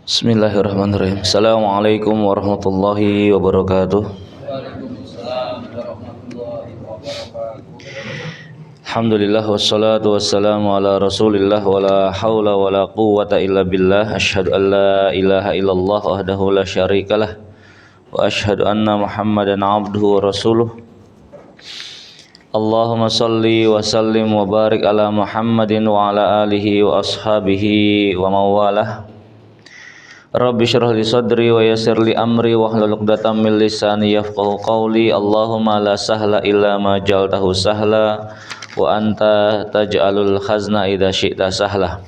Bismillahirrahmanirrahim. Assalamualaikum warahmatullahi wabarakatuh. Waalaikumsalam warahmatullahi wabarakatuh. Alhamdulillah wassalatu wassalamu ala Rasulillah wala haula wala quwwata illa billah. Asyhadu an la ilaha illallah wahdahu la syarikalah wa asyhadu anna Muhammadan abduhu wa rasuluh. Allahumma salli wa sallim wa barik ala Muhammadin wa ala alihi wa ashabihi wa mawalah. Rabbi syrah li sadri wa yassir li amri wahlul 'uqdatam min lisani yafqahu qawli. Allahumma la sahla illa ma ja'altahu sahla wa anta taj'alul khazna idza syi'ta sahla.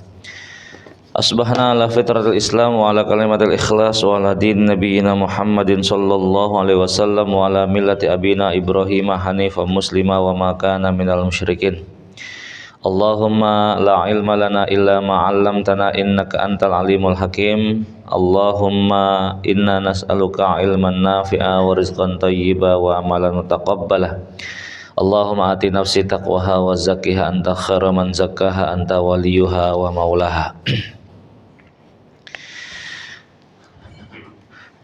Asbahna ala fitratil Islam wa ala kalimatil ikhlas wa ala din nabiyina Muhammadin sallallahu alaihi wasallam wa ala millati abina Ibrahim hanifan muslima wa ma kana minal musyrikin. Allahumma la ilma lana illa ma 'allamtana innaka antal alimul hakim. Allahumma inna nas'aluka ilman nafi'a wa rizqan thayyiba wa amalan mutaqabbala. Allahumma ati nafsi taqwaha wa zakkiha anta khairu man zakkaha anta waliyuha wa maulaha.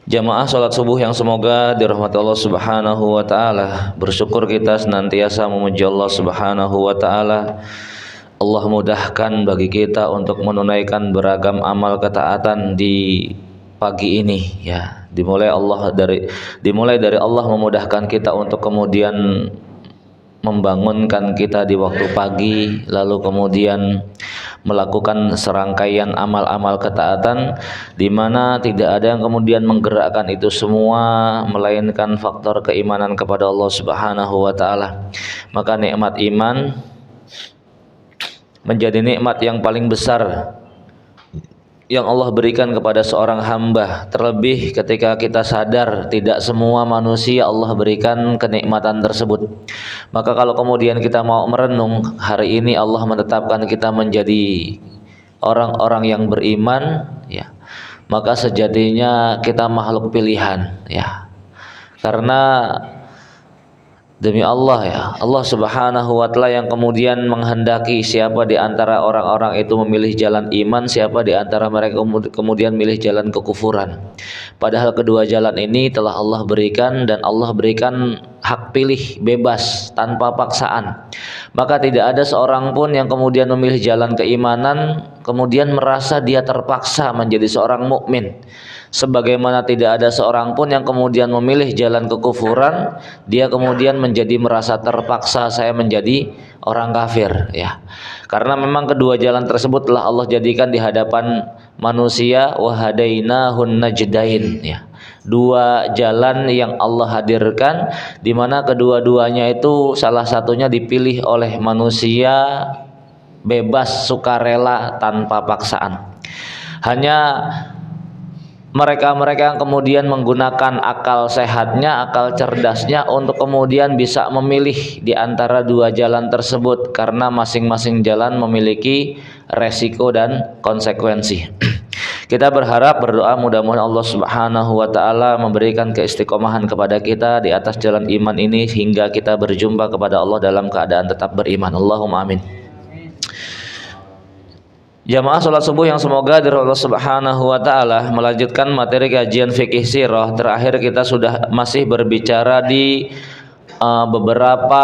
Jamaah salat subuh yang semoga dirahmati Allah Subhanahu wa taala. Bersyukur kita senantiasa memuji Allah Subhanahu wa taala. Allah mudahkan bagi kita untuk menunaikan beragam amal ketaatan di pagi ini ya. Dimulai dari Allah memudahkan kita untuk kemudian membangunkan kita di waktu pagi, lalu kemudian melakukan serangkaian amal-amal ketaatan di mana tidak ada yang kemudian menggerakkan itu semua melainkan faktor keimanan kepada Allah Subhanahu wa taala. Maka nikmat iman menjadi nikmat yang paling besar yang Allah berikan kepada seorang hamba. Terlebih ketika kita sadar tidak semua manusia Allah berikan kenikmatan tersebut. Maka kalau kemudian kita mau merenung, hari ini Allah menetapkan kita menjadi orang-orang yang beriman ya, maka sejatinya kita makhluk pilihan ya. Karena demi Allah ya, Allah Subhanahu wa taala yang kemudian menghendaki siapa di antara orang-orang itu memilih jalan iman, siapa di antara mereka kemudian memilih jalan kekufuran. Padahal kedua jalan ini telah Allah berikan dan Allah berikan hak pilih bebas tanpa paksaan. Maka tidak ada seorang pun yang kemudian memilih jalan keimanan kemudian merasa dia terpaksa menjadi seorang mukmin. Sebagaimana tidak ada seorang pun yang kemudian memilih jalan kekufuran, dia kemudian menjadi merasa terpaksa saya menjadi orang kafir ya. Karena memang kedua jalan tersebut telah Allah jadikan di hadapan manusia, wa hadainahun najdain ya. Dua jalan yang Allah hadirkan di mana kedua-duanya itu salah satunya dipilih oleh manusia bebas sukarela tanpa paksaan. Hanya mereka-mereka yang kemudian menggunakan akal sehatnya, akal cerdasnya untuk kemudian bisa memilih di antara dua jalan tersebut karena masing-masing jalan memiliki resiko dan konsekuensi. Kita berdoa mudah-mudahan Allah Subhanahu wa taala memberikan keistiqomahan kepada kita di atas jalan iman ini hingga kita berjumpa kepada Allah dalam keadaan tetap beriman. Allahumma amin. Jamaah salat subuh yang semoga dari Allah Subhanahu wa taala, melanjutkan materi kajian fikih sirah. Terakhir kita sudah masih berbicara di beberapa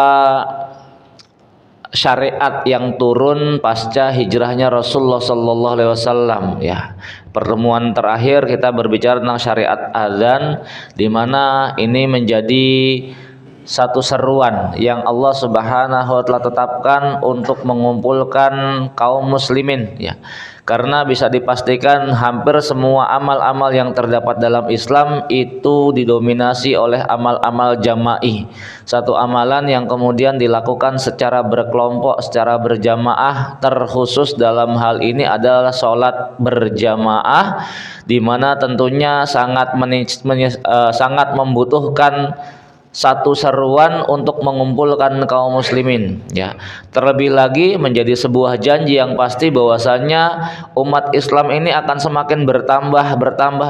syariat yang turun pasca hijrahnya Rasulullah sallallahu alaihi wasallam ya. Pertemuan terakhir kita berbicara tentang syariat azan, di mana ini menjadi satu seruan yang Allah Subhanahu wa taala tetapkan untuk mengumpulkan kaum muslimin ya. Karena bisa dipastikan hampir semua amal-amal yang terdapat dalam Islam itu didominasi oleh amal-amal jama'i. Satu amalan yang kemudian dilakukan secara berkelompok, secara berjamaah. Terkhusus dalam hal ini adalah sholat berjamaah, di mana tentunya sangat membutuhkan satu seruan untuk mengumpulkan kaum muslimin ya. Terlebih lagi menjadi sebuah janji yang pasti bahwasanya umat Islam ini akan semakin bertambah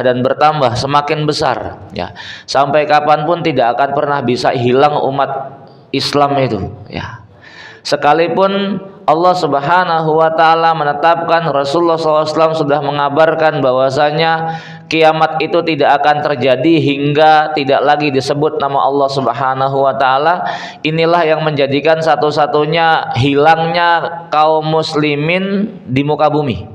dan bertambah semakin besar ya. Sampai kapanpun tidak akan pernah bisa hilang umat Islam itu ya. Sekalipun Allah Subhanahu wa taala menetapkan, Rasulullah SAW sudah mengabarkan bahwasanya kiamat itu tidak akan terjadi hingga tidak lagi disebut nama Allah Subhanahu wa taala. Inilah yang menjadikan satu-satunya hilangnya kaum muslimin di muka bumi.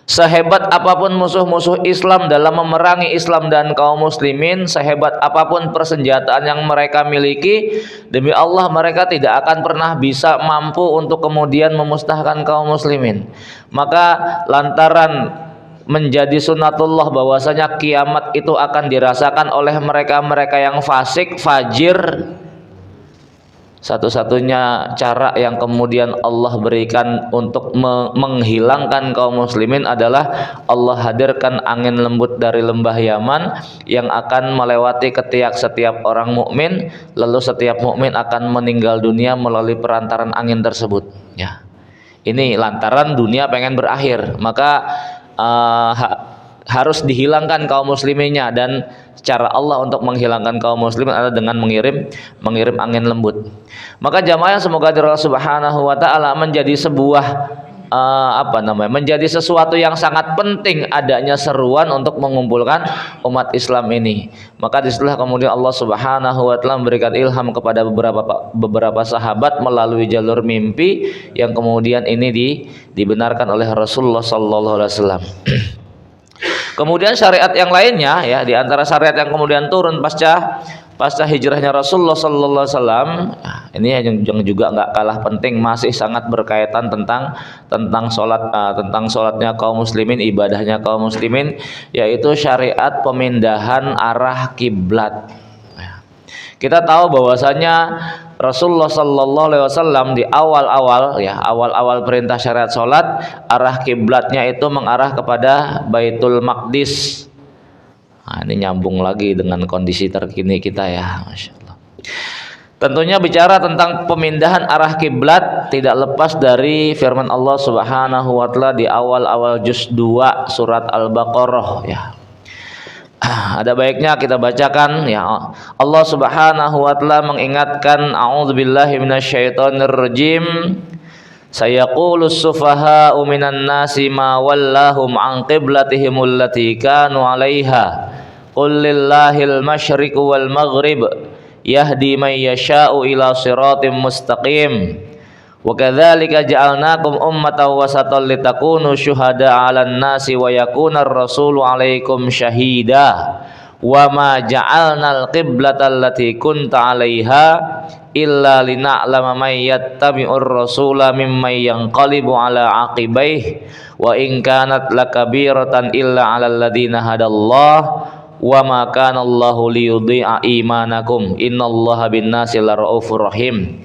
Sehebat apapun musuh-musuh Islam dalam memerangi Islam dan kaum muslimin, sehebat apapun persenjataan yang mereka miliki, demi Allah mereka tidak akan pernah bisa mampu untuk kemudian memusnahkan kaum muslimin. Maka lantaran menjadi sunnatullah bahwasanya kiamat itu akan dirasakan oleh mereka-mereka yang fasik, fajir, satu-satunya cara yang kemudian Allah berikan untuk menghilangkan kaum muslimin adalah Allah hadirkan angin lembut dari lembah Yaman yang akan melewati ketiak setiap orang mukmin, lalu setiap mukmin akan meninggal dunia melalui perantaran angin tersebut. Ya, ini lantaran dunia pengen berakhir, maka harus dihilangkan kaum musliminnya, dan cara Allah untuk menghilangkan kaum muslimin adalah dengan mengirim angin lembut. Maka jamaah semoga Allah Subhanahu wa taala menjadi sebuah menjadi sesuatu yang sangat penting adanya seruan untuk mengumpulkan umat Islam ini. Maka disitulah kemudian Allah Subhanahu wa taala memberikan ilham kepada beberapa sahabat melalui jalur mimpi yang kemudian ini dibenarkan oleh Rasulullah sallallahu alaihi wasallam. Kemudian syariat yang lainnya, ya, di antara syariat yang kemudian turun pasca hijrahnya Rasulullah sallallahu alaihi wasallam, ini yang juga nggak kalah penting, masih sangat berkaitan tentang sholatnya kaum muslimin, ibadahnya kaum muslimin, yaitu syariat pemindahan arah kiblat. Kita tahu bahwasanya Rasulullah sallallahu alaihi wasallam di awal-awal perintah syariat salat, arah kiblatnya itu mengarah kepada Baitul Maqdis. Nah, ini nyambung lagi dengan kondisi terkini kita, ya, Masya Allah. Tentunya bicara tentang pemindahan arah kiblat tidak lepas dari firman Allah Subhanahu wa taala di awal-awal juz 2 surat Al-Baqarah, ya. Ada baiknya kita bacakan, ya. Allah Subhanahu wa taala mengingatkan, a'udzubillahi minasyaitonirrajim, sayaqulus sufaha'u minan nasi ma wallahum an qiblatihimul lati kanu 'alaiha qul lillahil masyriqu wal maghrib yahdi may yasha'u ila siratim mustaqim. Wa kadzalika ja'alnakum ummatan wasatan litakunu syuhada'a 'alan nasi wa yakunar rasulu 'alaikum syahida wa ma ja'alnal qiblatal lati kunta 'alaiha illa lina'lama may yattabi'ur rasula mimman yanqalibu 'ala 'aqibaih wa in kanat lakabiratan illa 'alal ladzina hadallah wa ma kana Allahu liyudhi'a imanakum innallaha bin-nasi laraufur rahim.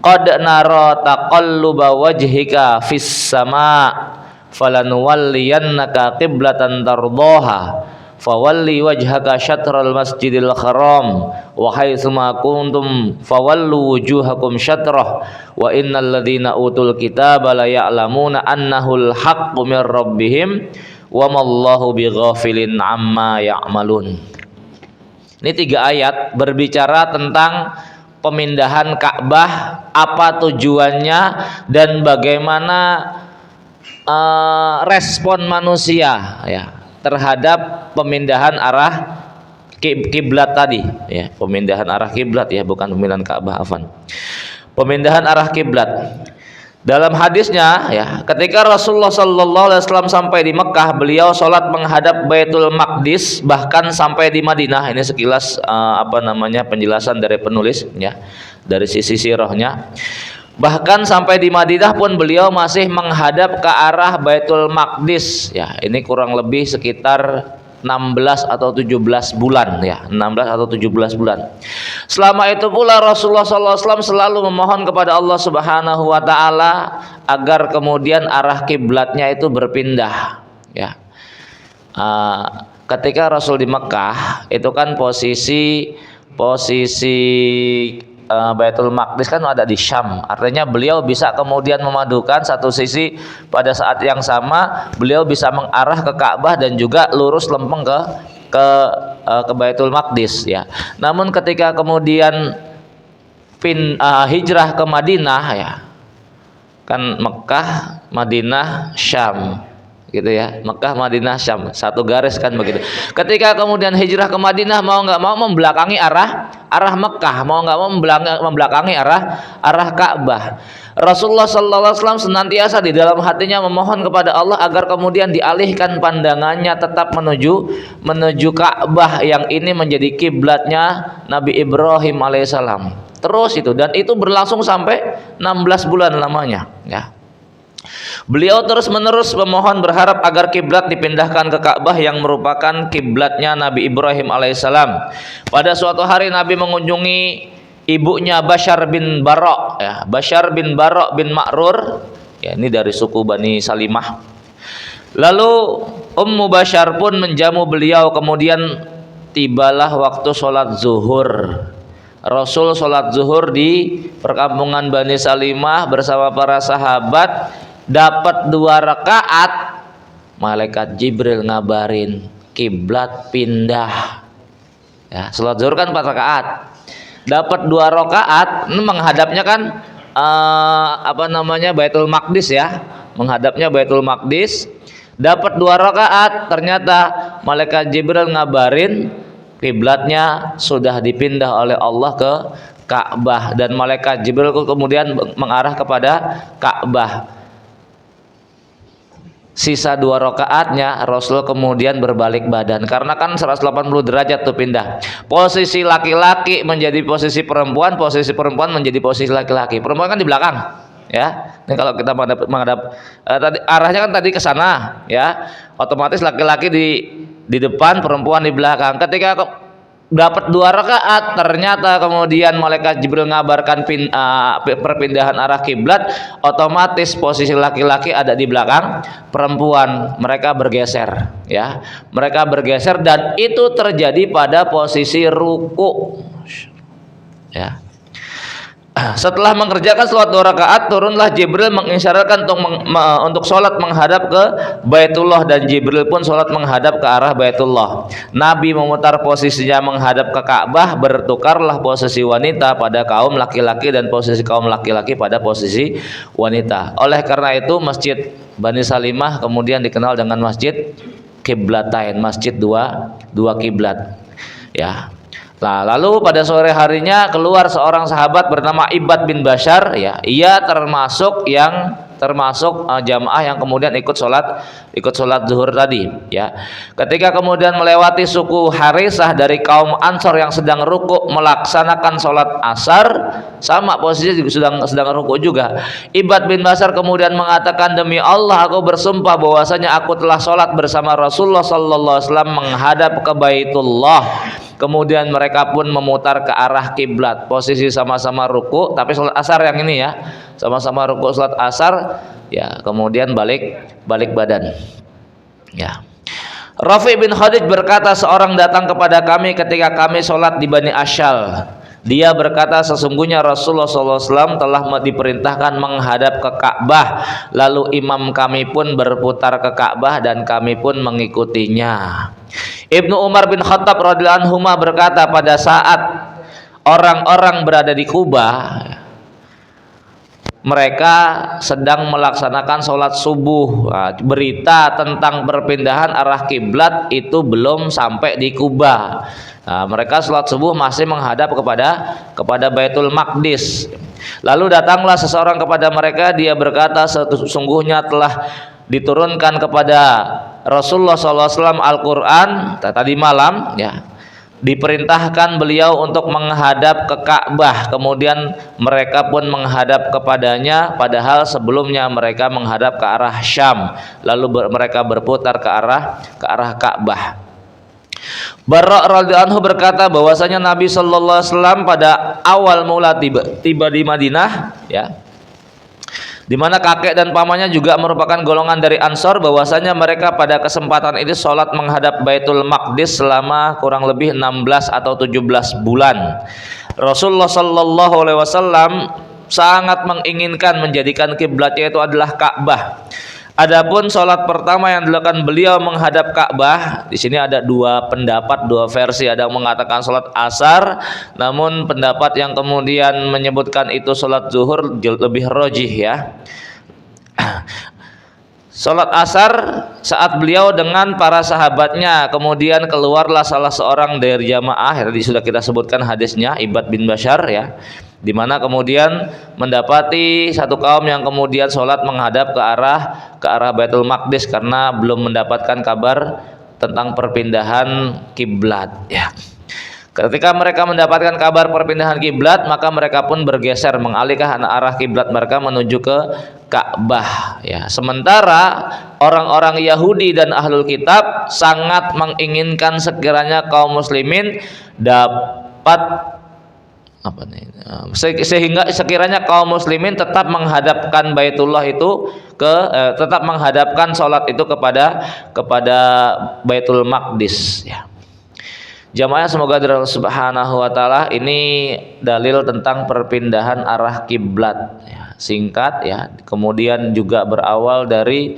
Qad nara taqalluba wajhika fis sama' falanuwalliyannaka qiblatan tardaha fawalli wajhaka syatral masjidil haram wa haitsuma kuntum fawallu wujuhakum syatrah wa innal ladzina utul kitaba la ya'lamuna annahul haqqu mir rabbihim wa mallahu bighafilin amma ya'malun. Ini 3 ayat berbicara tentang pemindahan Ka'bah, apa tujuannya dan bagaimana respon manusia, ya, terhadap pemindahan arah kiblat tadi, ya, pemindahan arah kiblat, ya, bukan pemindahan Ka'bah, afwan. Pemindahan arah kiblat. Dalam hadisnya, ya, ketika Rasulullah sallallahu alaihi wasallam sampai di Mekah, beliau sholat menghadap Baitul Maqdis, bahkan sampai di Madinah. Ini sekilas penjelasan dari penulis, ya, dari sisi sirahnya. Bahkan sampai di Madinah pun beliau masih menghadap ke arah Baitul Maqdis, ya. Ini kurang lebih sekitar 16 atau 17 bulan, ya, 16 atau 17 bulan. Selama itu pula Rasulullah SAW selalu memohon kepada Allah Subhanahu wa taala agar kemudian arah kiblatnya itu berpindah, ya. Ketika Rasul di Mekah itu kan posisi Baitul Maqdis kan ada di Syam. Artinya beliau bisa kemudian memadukan satu sisi, pada saat yang sama beliau bisa mengarah ke Ka'bah dan juga lurus lempeng ke Baitul Maqdis, ya. Namun ketika kemudian hijrah ke Madinah, ya, Kan Mekah, Madinah, Syam, gitu ya. Mekah, Madinah, Syam, satu garis kan begitu. Ketika kemudian hijrah ke Madinah, mau nggak mau membelakangi arah Mekah, mau nggak mau membelakangi arah Ka'bah. Rasulullah sallallahu alaihi wasallam senantiasa di dalam hatinya memohon kepada Allah agar kemudian dialihkan pandangannya tetap menuju Ka'bah yang ini menjadi kiblatnya Nabi Ibrahim alaihissalam. Terus itu, dan itu berlangsung sampai 16 bulan lamanya, ya. Beliau terus-menerus memohon berharap agar kiblat dipindahkan ke Ka'bah yang merupakan kiblatnya Nabi Ibrahim alaihissalam. Pada suatu hari Nabi mengunjungi ibunya Bashar bin Bara', ya, Bashar bin Bara' bin Ma'rur, ya, ini dari suku Bani Salimah. Lalu Ummu Bashar pun menjamu beliau. Kemudian tibalah waktu sholat zuhur. Rasul sholat zuhur di perkampungan Bani Salimah bersama para sahabat. Dapat 2 rakaat, malaikat Jibril ngabarin kiblat pindah. Ya, sholat zuhur kan 4 rakaat. Dapat 2 rakaat, ini menghadapnya kan Baitul Maqdis, ya, menghadapnya Baitul Maqdis. Dapat 2 rakaat, ternyata malaikat Jibril ngabarin kiblatnya sudah dipindah oleh Allah ke Ka'bah, dan malaikat Jibril kemudian mengarah kepada Ka'bah. Sisa 2 rakaatnya Rasul kemudian berbalik badan, karena kan 180 derajat tuh pindah. Posisi laki-laki menjadi posisi perempuan, posisi perempuan menjadi posisi laki-laki. Perempuan kan di belakang, ya. Ini kalau kita menghadap tadi arahnya kan tadi ke sana, ya. Otomatis laki-laki di depan, perempuan di belakang. Ketika dapat 2 rakaat, ternyata kemudian malaikat Jibril ngabarkan perpindahan arah kiblat, otomatis posisi laki-laki ada di belakang perempuan. Mereka bergeser, ya. Mereka bergeser, dan itu terjadi pada posisi ruku, ya. Setelah mengerjakan sholat 2 rakaat, turunlah Jibril mengisyaratkan untuk sholat menghadap ke Baitullah, dan Jibril pun sholat menghadap ke arah Baitullah. Nabi memutar posisinya menghadap ke Ka'bah, bertukarlah posisi wanita pada kaum laki-laki dan posisi kaum laki-laki pada posisi wanita. Oleh karena itu Masjid Bani Salimah kemudian dikenal dengan Masjid Qiblatain, masjid dua kiblat, ya. Nah, lalu pada sore harinya keluar seorang sahabat bernama Ibad bin Bashar, ya. Ia termasuk jamaah yang kemudian ikut sholat zuhur tadi, ya. Ketika kemudian melewati suku Harisah dari kaum Ansor yang sedang ruku melaksanakan sholat asar, sama posisinya juga sedang ruku juga. Ibad bin Bashar kemudian mengatakan, demi Allah aku bersumpah bahwasanya aku telah sholat bersama Rasulullah sallallahu alaihi wasallam menghadap ke Baitullah. Kemudian mereka pun memutar ke arah kiblat, posisi sama-sama ruku, tapi sholat asar yang ini, ya, sama-sama ruku sholat asar, ya. Kemudian balik badan, ya. Rafi bin Khadij berkata, seorang datang kepada kami ketika kami sholat di Bani Asyal. Dia berkata, sesungguhnya Rasulullah SAW telah diperintahkan menghadap ke Ka'bah. Lalu imam kami pun berputar ke Ka'bah dan kami pun mengikutinya. Ibnu Umar bin Khattab radhiyallahu anhu berkata, pada saat orang-orang berada di Kubah, mereka sedang melaksanakan sholat subuh. Nah, berita tentang perpindahan arah kiblat itu belum sampai di Kubah. Nah, mereka sholat subuh masih menghadap kepada Baitul Maqdis. Lalu datanglah seseorang kepada mereka, dia berkata, sesungguhnya telah diturunkan kepada Rasulullah SAW Al-Quran tadi malam, ya. Diperintahkan beliau untuk menghadap ke Ka'bah. Kemudian mereka pun menghadap kepadanya, padahal sebelumnya mereka menghadap ke arah Syam. Lalu mereka berputar ke arah Ka'bah. Bara' radhiyallahu anhu berkata bahwasanya Nabi sallallahu alaihi wasallam pada awal mula tiba di Madinah, ya, di mana kakek dan pamannya juga merupakan golongan dari Ansor, bahwasanya mereka pada kesempatan itu sholat menghadap Baitul Maqdis selama kurang lebih 16 atau 17 bulan. Rasulullah sallallahu alaihi wasallam sangat menginginkan menjadikan kiblatnya itu adalah Ka'bah. Adapun sholat pertama yang dilakukan beliau menghadap Ka'bah, di sini ada 2 pendapat, 2 versi. Ada yang mengatakan sholat asar, namun pendapat yang kemudian menyebutkan itu sholat zuhur lebih rojih, ya. Salat asar saat beliau dengan para sahabatnya, kemudian keluarlah salah seorang dari jamaah, tadi sudah kita sebutkan hadisnya, Ibad bin Bashar ya, di mana kemudian mendapati satu kaum yang kemudian sholat menghadap ke arah Baitul Maqdis karena belum mendapatkan kabar tentang perpindahan kiblat ya. Ketika mereka mendapatkan kabar perpindahan kiblat, maka mereka pun bergeser mengalihkan arah kiblat mereka menuju ke Ka'bah ya. Sementara orang-orang Yahudi dan Ahlul Kitab sangat menginginkan sekiranya kaum muslimin dapat sehingga sekiranya kaum muslimin tetap menghadapkan Baitullah itu tetap menghadapkan sholat itu kepada Baitul Maqdis ya. Jamaah semoga dari Allah Subhanahu wa taala, ini dalil tentang perpindahan arah kiblat ya, singkat ya. Kemudian juga berawal dari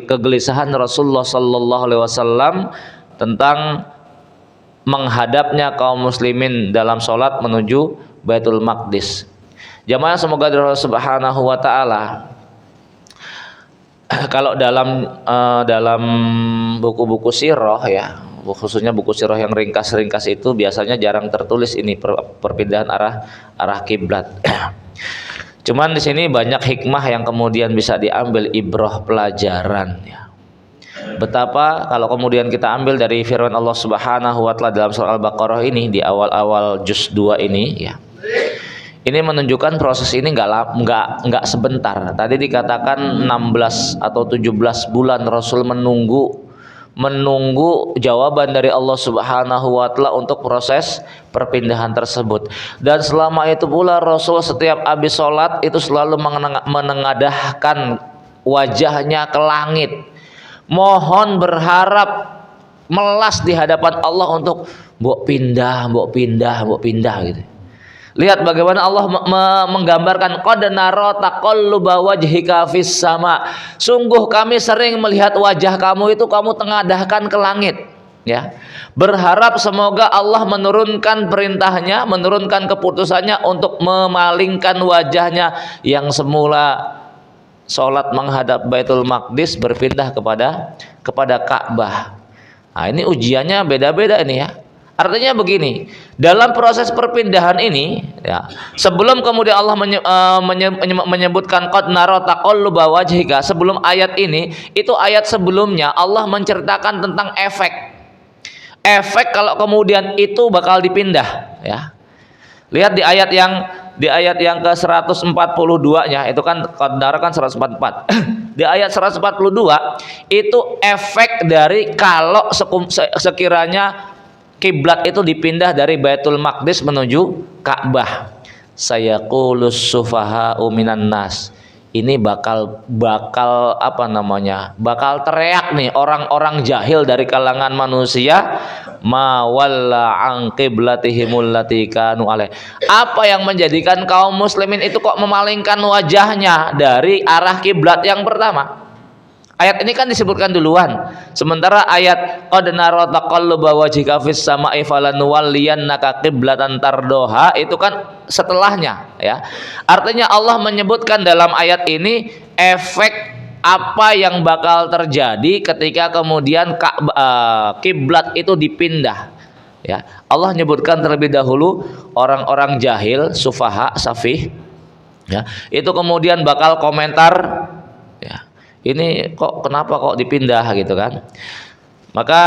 kegelisahan Rasulullah sallallahu alaihi wasallam tentang menghadapnya kaum muslimin dalam sholat menuju Baitul Maqdis. Jamaah semoga dari Allah Subhanahu wa taala, kalau dalam buku-buku sirah ya, khususnya buku sirah yang ringkas-ringkas itu biasanya jarang tertulis ini perpindahan arah kiblat. Cuman di sini banyak hikmah yang kemudian bisa diambil, ibrah pelajaran ya. Betapa kalau kemudian kita ambil dari firman Allah Subhanahu wa taala dalam surah Al-Baqarah ini di awal-awal juz 2 ini ya. Ini menunjukkan proses ini enggak sebentar. Tadi dikatakan 16 atau 17 bulan Rasul menunggu jawaban dari Allah Subhanahu wa taala untuk proses perpindahan tersebut. Dan selama itu pula Rasul setiap habis sholat itu selalu menengadahkan wajahnya ke langit, mohon berharap melas di hadapan Allah untuk mbok pindah gitu. Lihat bagaimana Allah menggambarkan, qad nara taqalluba wajhika fis sama. Sungguh kami sering melihat wajah kamu itu kamu tengadahkan ke langit ya. Berharap semoga Allah menurunkan perintahnya, menurunkan keputusannya untuk memalingkan wajahnya yang semula sholat menghadap Baitul Maqdis berpindah kepada Ka'bah. Nah, ini ujiannya beda-beda ini ya. Artinya begini, dalam proses perpindahan ini ya, sebelum kemudian Allah menyebutkan qad nara taqalluba wajhika, sebelum ayat ini, itu ayat sebelumnya Allah menceritakan tentang efek kalau kemudian itu bakal dipindah ya. Lihat di ayat yang ke 142-nya, itu kan qad nara kan 144. Di ayat 142 itu efek dari kalau sekiranya kiblat itu dipindah dari Baitul Maqdis menuju Ka'bah. Sayaqulus sufaha'u minan nas. Ini bakal bakal teriak nih orang-orang jahil dari kalangan manusia, ma walla an qiblatihimul lati kanu alaih. Apa yang menjadikan kaum muslimin itu kok memalingkan wajahnya dari arah kiblat yang pertama? Ayat ini kan disebutkan duluan. Sementara ayat qad nara taqalluba wajhika fis sama'i falanuwalliyannaka qiblatan tardoha itu kan setelahnya ya. Artinya Allah menyebutkan dalam ayat ini efek apa yang bakal terjadi ketika kemudian kiblat itu dipindah ya. Allah menyebutkan terlebih dahulu orang-orang jahil, sufaha, safih ya. Itu kemudian bakal komentar ya. Ini kenapa kok dipindah gitu kan? Maka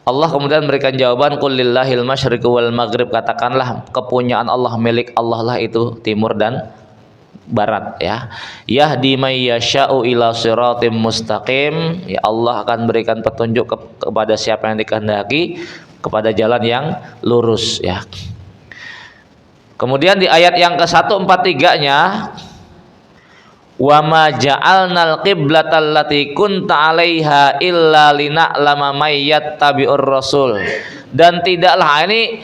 Allah kemudian memberikan jawaban, qul lillahil masyriqu wal maghrib, katakanlah kepunyaan Allah, milik Allah lah itu timur dan barat ya. Yahdi may yasha'u ila siratim mustaqim, ya Allah akan berikan petunjuk kepada siapa yang dikehendaki kepada jalan yang lurus ya. Kemudian di ayat yang ke-143-nya, wa ma ja'alnal qiblatal lati kunta 'alaiha illa lina'lama may yattabi'ur rasul. Dan tidaklah, ini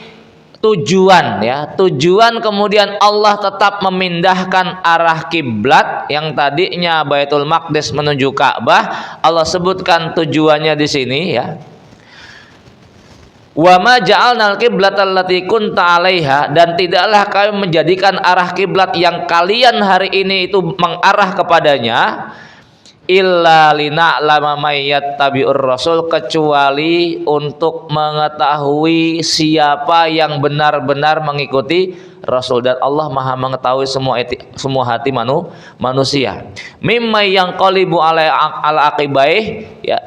tujuan ya, tujuan kemudian Allah tetap memindahkan arah kiblat yang tadinya Baitul Maqdis menuju Ka'bah. Allah sebutkan tujuannya di sini ya. Wa ma ja'alnal qiblatal lati kunta 'alaiha, dan tidaklah kami menjadikan arah kiblat yang kalian hari ini itu mengarah kepadanya, illa lina'lama may yattabi'ur rasul, kecuali untuk mengetahui siapa yang benar-benar mengikuti Rasul, dan Allah Maha mengetahui semua hati manusia. Mimma yang qalibu ala aqibaih, ya,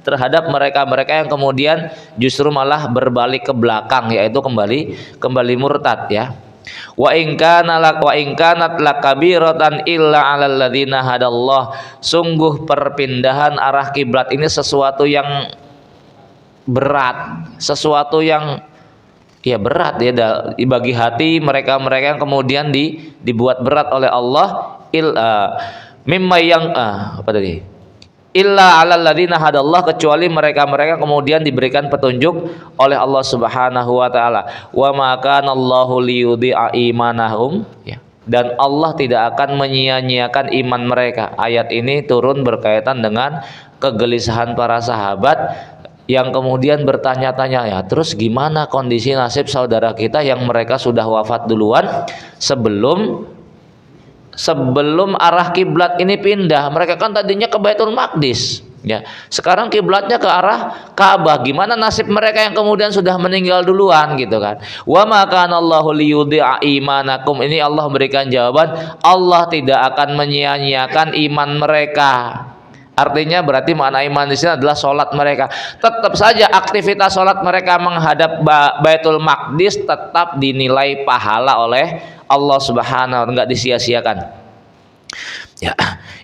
terhadap mereka-mereka yang kemudian justru malah berbalik ke belakang, yaitu kembali murtad, ya. Wa in kanat lakabiratan illa 'alal ladzina hadallah. Sungguh perpindahan arah kiblat ini sesuatu yang berat, sesuatu yang berat ya bagi hati mereka-mereka yang kemudian dibuat berat oleh Allah. Mimma yang apa tadi? Illa 'alal ladzina hadallah, kecuali mereka-mereka kemudian diberikan petunjuk oleh Allah Subhanahu wa taala. Wa ma kana Allahu liyudhi'a imanahum, ya. Dan Allah tidak akan menyia-nyiakan iman mereka. Ayat ini turun berkaitan dengan kegelisahan para sahabat yang kemudian bertanya-tanya, ya, terus gimana kondisi nasib saudara kita yang mereka sudah wafat duluan sebelum arah kiblat ini pindah. Mereka kan tadinya ke Baitul Maqdis, ya. Sekarang kiblatnya ke arah Ka'bah. Gimana nasib mereka yang kemudian sudah meninggal duluan, gitu kan? Wa ma kana Allahu liyudhi'a imanakum. Ini Allah berikan jawaban, Allah tidak akan menyia-nyiakan iman mereka. Artinya berarti makna iman di sini adalah sholat mereka. Tetap saja aktivitas sholat mereka menghadap Baitul Maqdis tetap dinilai pahala oleh Allah Subhanahu wa taala, enggak disia-siakan. Ya,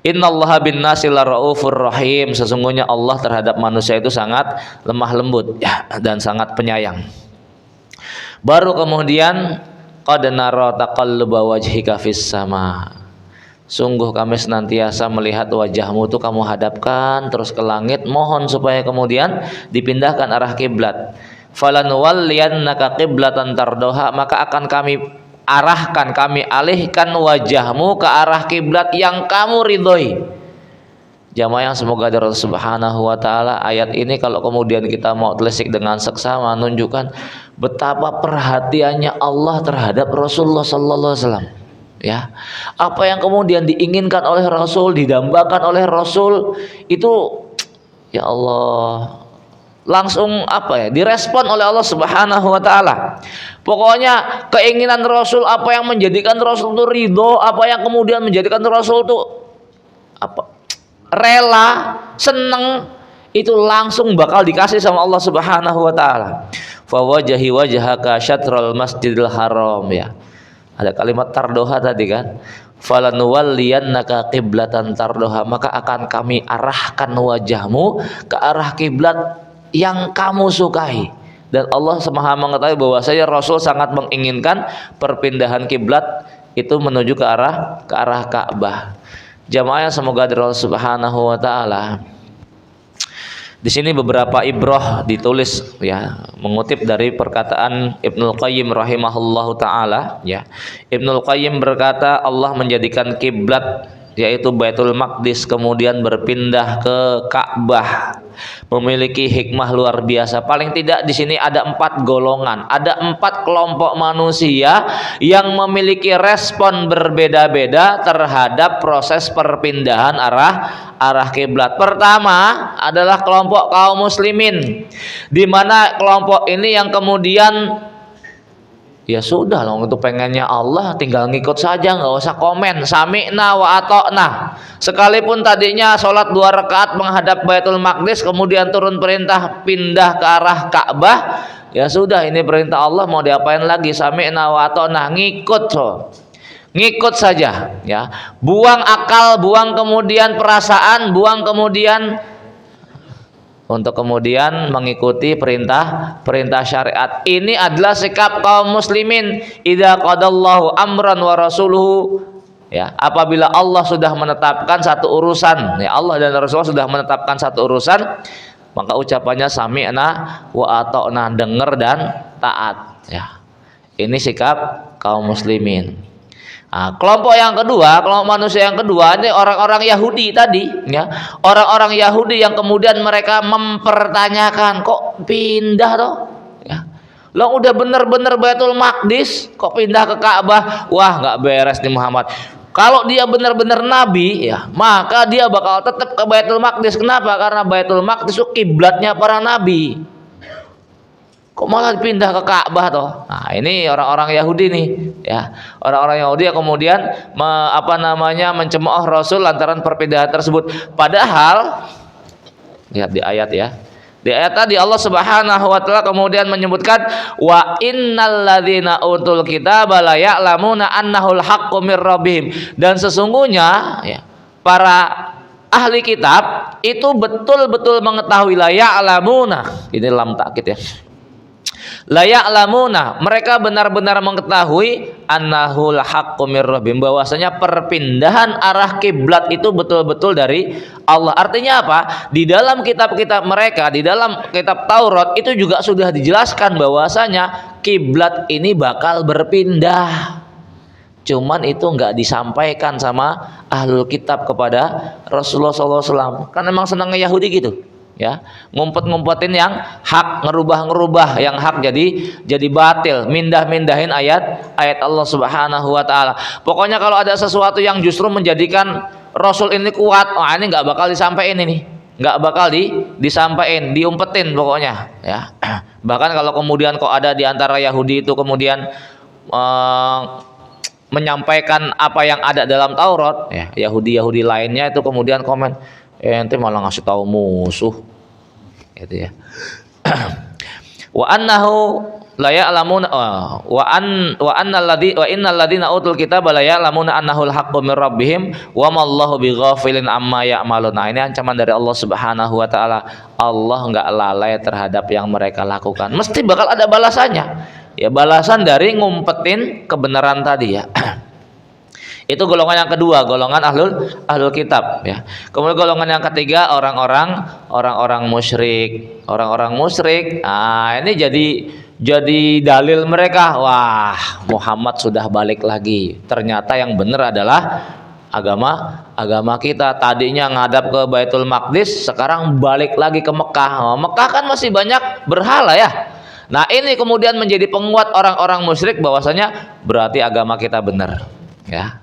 innallaha bin-nasi laraufur rahim. Sesungguhnya Allah terhadap manusia itu sangat lemah lembut, ya, dan sangat penyayang. Baru kemudian qad nara taqalluba wajhika fis sama. Sungguh kami senantiasa melihat wajahmu itu kamu hadapkan terus ke langit, mohon supaya kemudian dipindahkan arah kiblat. Falanuwalliyannaka qiblatan tardoha, maka akan kami arahkan, kami alihkan wajahmu ke arah kiblat yang kamu ridhoi. Jamaah yang semoga dari Allah Subhanahu wa taala, ayat ini kalau kemudian kita mau telisik dengan seksama menunjukkan betapa perhatiannya Allah terhadap Rasulullah sallallahu alaihi wasallam. Ya, apa yang kemudian diinginkan oleh Rasul, didambakan oleh Rasul itu, ya Allah, langsung direspon oleh Allah Subhanahu wa taala. Pokoknya keinginan Rasul, apa yang menjadikan Rasul itu ridho, apa yang kemudian menjadikan Rasul itu rela, seneng, itu langsung bakal dikasih sama Allah Subhanahu wa taala. Fa wajhi wajhaka syatral masjidil haram, ya. Ada kalimat tardoha tadi kan, falanuwalliyannaka qiblatan tardoha, maka akan kami arahkan wajahmu ke arah kiblat yang kamu sukai. Dan Allah Maha mengetahui bahwasanya Rasul sangat menginginkan perpindahan kiblat itu menuju ke arah Ka'bah. Jamaah semoga dari Allah Subhanahu wa taala. Di sini beberapa ibrah ditulis, ya, mengutip dari perkataan Ibnul Qayyim rahimahullahu taala, ya. Ibnul Qayyim berkata, Allah menjadikan kiblat yaitu Baitul Maqdis kemudian berpindah ke Ka'bah memiliki hikmah luar biasa. Paling tidak di sini ada 4 golongan, ada 4 kelompok manusia yang memiliki respon berbeda-beda terhadap proses perpindahan arah kiblat. Pertama adalah kelompok kaum muslimin, di mana kelompok ini yang kemudian ya sudah loh, itu pengennya Allah tinggal ngikut saja, nggak usah komen, sami'na wa ata'na. Sekalipun tadinya sholat 2 rakaat menghadap Baitul Maqdis, kemudian turun perintah pindah ke arah Ka'bah, ya sudah, ini perintah Allah, mau diapain lagi, sami'na wa ata'na, ngikut saja, ya. Buang akal, buang kemudian perasaan, buang kemudian untuk kemudian mengikuti perintah syariat. Ini adalah sikap kaum muslimin idza qadallahu amran wa rasuluhu, ya, apabila Allah sudah menetapkan satu urusan, ya, Allah dan Rasulullah sudah menetapkan satu urusan, maka ucapannya sami'na wa ata'na, dengar dan taat, ya. Ini sikap kaum muslimin. Nah, kelompok yang kedua, kelompok manusia yang kedua ini orang-orang Yahudi tadi, ya. Orang-orang Yahudi yang kemudian mereka mempertanyakan, kok pindah toh? Ya. Lo udah bener-bener Baitul Maqdis, kok pindah ke Ka'bah? Wah, nggak beres nih Muhammad. Kalau dia benar-benar nabi, ya, maka dia bakal tetap ke Baitul Maqdis. Kenapa? Karena Baitul Maqdis itu kiblatnya para nabi. Kok malah pindah ke Ka'bah toh? Nah, ini orang-orang Yahudi nih, ya. Orang-orang Yahudi yang kemudian mencemooh Rasul lantaran perpindahan tersebut. Padahal lihat di ayat ya. Di ayat tadi Allah Subhanahu wa taala kemudian menyebutkan wa innal ladzina utul kitaba la ya'lamuna annahul haqqu mir rabbihim, dan sesungguhnya ya, para ahli kitab itu betul-betul mengetahui, la ya'lamuna, ini lam takkid ya, la ya'lamuna, mereka benar-benar mengetahui annahul haqqu mir rabbihim, bahwasanya perpindahan arah kiblat itu betul-betul dari Allah. Artinya apa? Di dalam kitab-kitab mereka, di dalam kitab Taurat itu juga sudah dijelaskan bahwasanya kiblat ini bakal berpindah. Cuman itu nggak disampaikan sama ahlul kitab kepada Rasulullah SAW. Kan memang senangnya Yahudi gitu. Ya, ngumpet-ngumpetin yang hak, ngerubah-ngerubah yang hak jadi batil, mindah-mindahin ayat Allah Subhanahu wa taala. Pokoknya kalau ada sesuatu yang justru menjadikan Rasul ini kuat, ini nggak bakal disampaikan ini. Nggak bakal disampaikan, diumpetin pokoknya, ya. Bahkan kalau kemudian kok ada di antara Yahudi itu kemudian menyampaikan apa yang ada dalam Taurat, ya, Yahudi lainnya itu kemudian komen, ente malah ngasih tahu musuh, gitu ya. Wa annahu la ya'lamuna wa innal ladzina utul kitaba la ya'lamuna annahul haqqu mir rabbihim wa mallahu bighafilin amma ya'malun. Nah, ini ancaman dari Allah Subhanahu wa taala. Allah enggak lalai terhadap yang mereka lakukan. Mesti bakal ada balasannya. Ya, balasan dari ngumpetin kebenaran tadi, ya. Itu golongan yang kedua, golongan ahlul kitab, ya. Kemudian golongan yang ketiga orang-orang musyrik. Orang-orang musyrik, ini jadi dalil mereka. Wah, Muhammad sudah balik lagi. Ternyata yang benar adalah agama kita. Tadinya ngadap ke Baitul Maqdis, sekarang balik lagi ke Mekah. Mekah kan masih banyak berhala, ya. Nah, ini kemudian menjadi penguat orang-orang musyrik bahwasanya berarti agama kita benar, ya.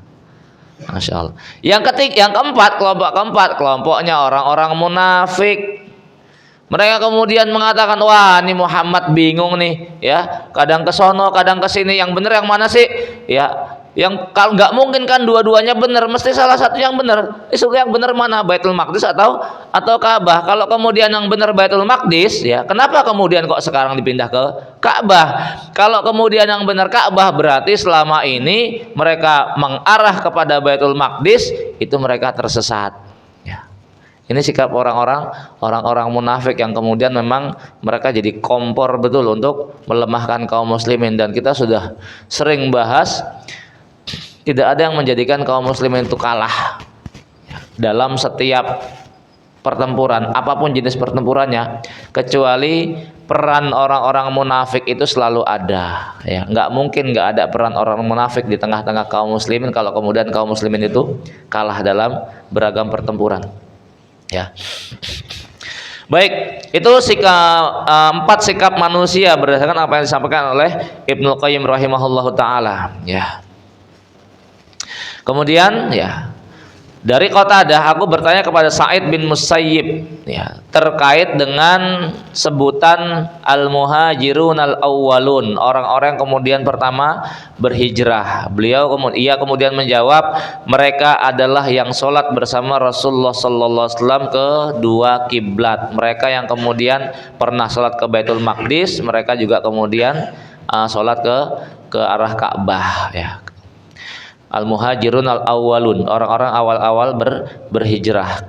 Masya Allah. Yang keempat, kelompoknya orang-orang munafik. Mereka kemudian mengatakan, wah, ini Muhammad bingung nih, ya. Kadang ke sono, kadang ke sini. Yang benar yang mana sih? Ya, yang kalau nggak mungkin kan dua-duanya benar, mesti salah satu yang benar. Itu yang benar mana? Baitul Maqdis atau Ka'bah? Kalau kemudian yang benar Baitul Maqdis, ya, kenapa kemudian kok sekarang dipindah ke Ka'bah? Kalau kemudian yang benar Ka'bah, berarti selama ini mereka mengarah kepada Baitul Maqdis, itu mereka tersesat. Ya. Ini sikap orang-orang munafik yang kemudian memang mereka jadi kompor betul untuk melemahkan kaum muslimin, dan kita sudah sering bahas. Tidak ada yang menjadikan kaum muslimin itu kalah dalam setiap pertempuran, apapun jenis pertempurannya, kecuali peran orang-orang munafik itu selalu ada, ya. Nggak mungkin nggak ada peran orang munafik di tengah-tengah kaum muslimin kalau kemudian kaum muslimin itu kalah dalam beragam pertempuran, ya. Baik, itu empat sikap manusia berdasarkan apa yang disampaikan oleh Ibnu Qayyim rahimahullahu taala, ya. Kemudian, ya, dari Qatadah aku bertanya kepada Sa'id bin Musayyib, ya, terkait dengan sebutan al-muhajirun al-awwalun, orang-orang kemudian pertama berhijrah. Ia kemudian menjawab, mereka adalah yang sholat bersama Rasulullah sallallahu alaihi wasallam ke dua kiblat. Mereka yang kemudian pernah sholat ke Baitul Maqdis, mereka juga kemudian sholat ke arah Ka'bah, ya. Al-muhajirun al-awwalun, orang-orang awal-awal berhijrah.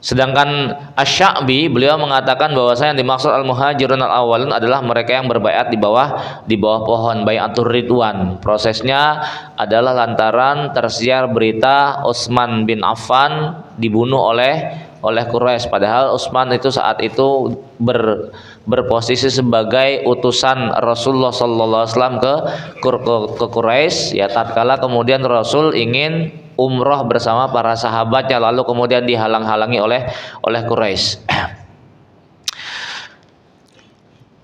Sedangkan Asy-Sya'bi beliau mengatakan bahwasanya yang dimaksud al-muhajirun al-awwalun adalah mereka yang berbaiat di bawah pohon Bai'atur Ridwan. Prosesnya adalah lantaran tersiar berita Utsman bin Affan dibunuh oleh Quraisy, padahal Utsman itu saat itu berposisi sebagai utusan Rasulullah sallallahu alaihi wasallam ke Quraisy, ya, tatkala kemudian Rasul ingin umroh bersama para sahabatnya, lalu kemudian dihalang-halangi oleh Quraisy.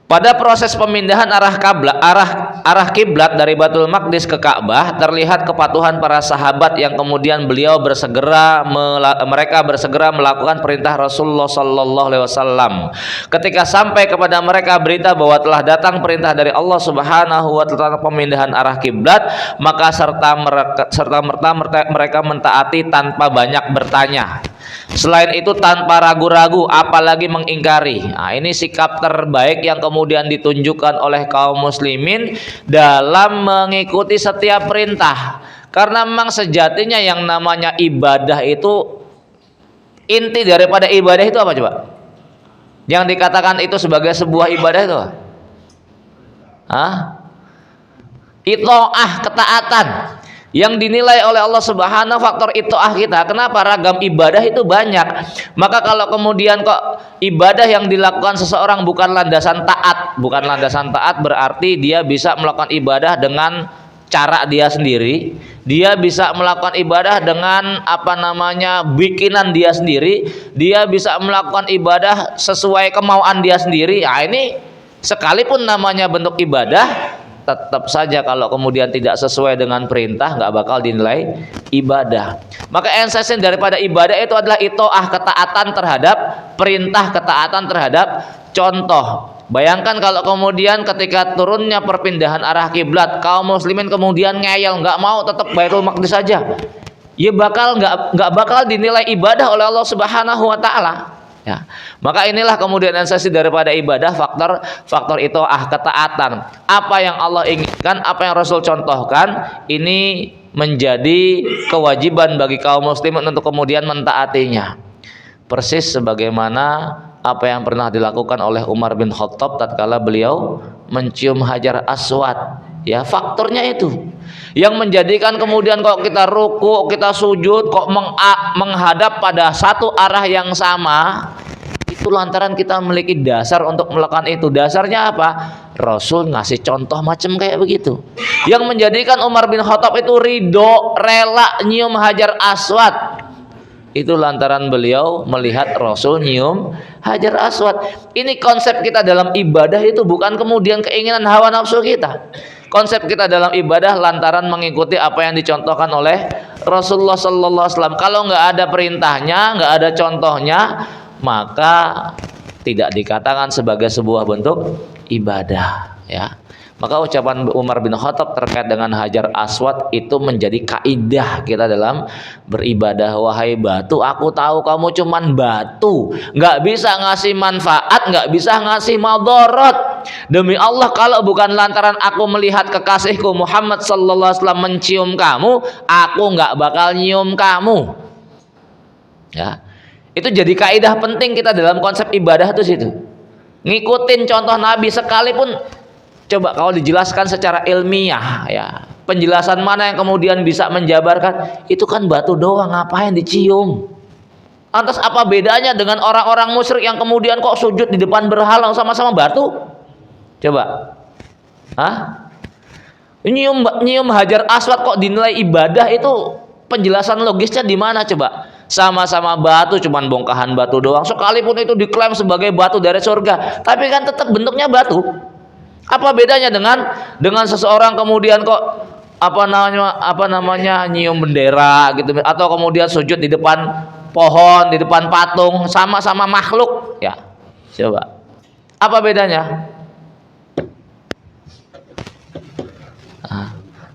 Pada proses pemindahan arah kiblat dari Baitul Maqdis ke Ka'bah, terlihat kepatuhan para sahabat yang kemudian mereka bersegera melakukan perintah Rasulullah sallallahu alaihi wasallam. Ketika sampai kepada mereka berita bahwa telah datang perintah dari Allah Subhanahu wa taala pemindahan arah kiblat, maka serta merta mereka mentaati tanpa banyak bertanya. Selain itu tanpa ragu-ragu, apalagi mengingkari. Nah, ini sikap terbaik yang kemudian ditunjukkan oleh kaum muslimin dalam mengikuti setiap perintah. Karena memang sejatinya yang namanya ibadah itu, inti daripada ibadah itu apa coba? Yang dikatakan itu sebagai sebuah ibadah itu apa? Ito'ah, ketaatan. Yang dinilai oleh Allah Subhanahu faktor ito'ah kita. Kenapa? Ragam ibadah itu banyak. Maka kalau kemudian kok ibadah yang dilakukan seseorang bukan landasan taat berarti dia bisa melakukan ibadah dengan cara dia sendiri. Dia bisa melakukan ibadah dengan bikinan dia sendiri. Dia bisa melakukan ibadah sesuai kemauan dia sendiri. Nah, ini sekalipun namanya bentuk ibadah, tetap saja kalau kemudian tidak sesuai dengan perintah nggak bakal dinilai ibadah. Maka esensi daripada ibadah itu adalah ito'ah, ketaatan terhadap perintah, ketaatan terhadap contoh. Bayangkan kalau kemudian ketika turunnya perpindahan arah kiblat, kaum muslimin kemudian ngeyel, nggak mau, tetap Baitul Maqdis saja, ya nggak bakal dinilai ibadah oleh Allah Subhanahu wa taala. Ya. Maka inilah kemudian esensi daripada ibadah, faktor itu ketaatan. Apa yang Allah inginkan, apa yang Rasul contohkan, ini menjadi kewajiban bagi kaum muslimin untuk kemudian mentaatinya. Persis sebagaimana apa yang pernah dilakukan oleh Umar bin Khattab tatkala beliau mencium Hajar Aswad. Ya, faktornya itu yang menjadikan kemudian kok kita ruku, kita sujud kok menghadap pada satu arah yang sama, itu lantaran kita memiliki dasar untuk melakukan itu. Dasarnya apa? Rasul ngasih contoh macam kayak begitu. Yang menjadikan Umar bin Khattab itu ridho, rela nyium Hajar Aswad, itu lantaran beliau melihat Rasul nyium Hajar Aswad. Ini konsep kita dalam ibadah itu bukan kemudian keinginan hawa nafsu kita. Konsep kita dalam ibadah lantaran mengikuti apa yang dicontohkan oleh Rasulullah sallallahu alaihi wasallam. Kalau nggak ada perintahnya, nggak ada contohnya, maka tidak dikatakan sebagai sebuah bentuk ibadah, ya. Maka ucapan Umar bin Khattab terkait dengan Hajar Aswad itu menjadi kaidah kita dalam beribadah. Wahai batu, aku tahu kamu cuman batu, nggak bisa ngasih manfaat, nggak bisa ngasih madarat. Demi Allah, kalau bukan lantaran aku melihat kekasihku Muhammad sallallahu alaihi wasallam mencium kamu, aku nggak bakal nyium kamu. Ya, itu jadi kaidah penting kita dalam konsep ibadah itu situ. Ngikutin contoh Nabi sekalipun. Coba kalau dijelaskan secara ilmiah, ya, penjelasan mana yang kemudian bisa menjabarkan itu kan batu doang, ngapain dicium? Lantas apa bedanya dengan orang-orang musyrik yang kemudian kok sujud di depan berhala sama-sama batu? Coba, nyium Hajar Aswad kok dinilai ibadah, itu penjelasan logisnya di mana coba? Sama-sama batu, cuman bongkahan batu doang, sekalipun itu diklaim sebagai batu dari surga, tapi kan tetap bentuknya batu. Apa bedanya dengan seseorang kemudian kok nyium bendera gitu, atau kemudian sujud di depan pohon, di depan patung, sama-sama makhluk, ya. Coba. Apa bedanya?